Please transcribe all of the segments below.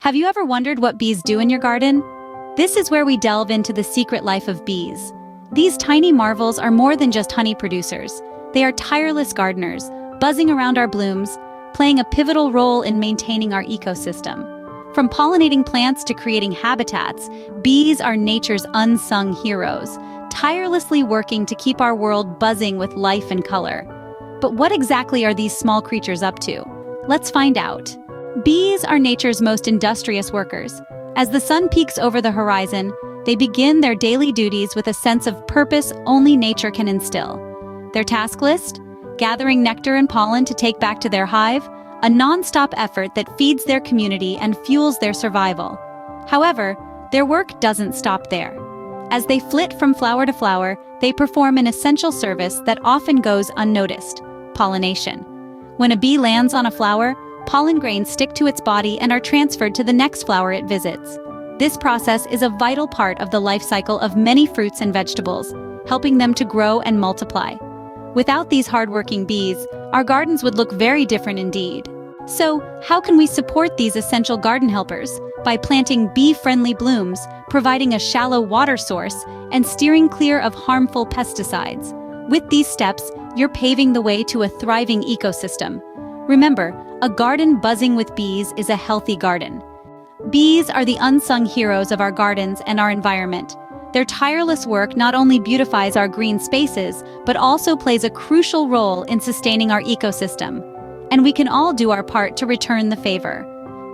Have you ever wondered what bees do in your garden? This is where we delve into the secret life of bees. These tiny marvels are more than just honey producers. They are tireless gardeners, buzzing around our blooms, playing a pivotal role in maintaining our ecosystem. From pollinating plants to creating habitats, bees are nature's unsung heroes, tirelessly working to keep our world buzzing with life and color. But what exactly are these small creatures up to? Let's find out. Bees are nature's most industrious workers. As the sun peaks over the horizon, they begin their daily duties with a sense of purpose only nature can instill. Their task list? Gathering nectar and pollen to take back to their hive, a non-stop effort that feeds their community and fuels their survival. However, their work doesn't stop there. As they flit from flower to flower, they perform an essential service that often goes unnoticed: pollination. When a bee lands on a flower, pollen grains stick to its body and are transferred to the next flower it visits. This process is a vital part of the life cycle of many fruits and vegetables, helping them to grow and multiply. Without these hardworking bees, our gardens would look very different indeed. So, how can we support these essential garden helpers? By planting bee-friendly blooms, providing a shallow water source, and steering clear of harmful pesticides. With these steps, you're paving the way to a thriving ecosystem. Remember, a garden buzzing with bees is a healthy garden. Bees are the unsung heroes of our gardens and our environment. Their tireless work not only beautifies our green spaces, but also plays a crucial role in sustaining our ecosystem. And we can all do our part to return the favor.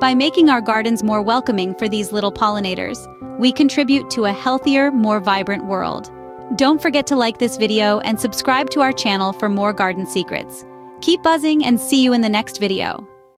By making our gardens more welcoming for these little pollinators, we contribute to a healthier, more vibrant world. Don't forget to like this video and subscribe to our channel for more garden secrets. Keep buzzing and see you in the next video.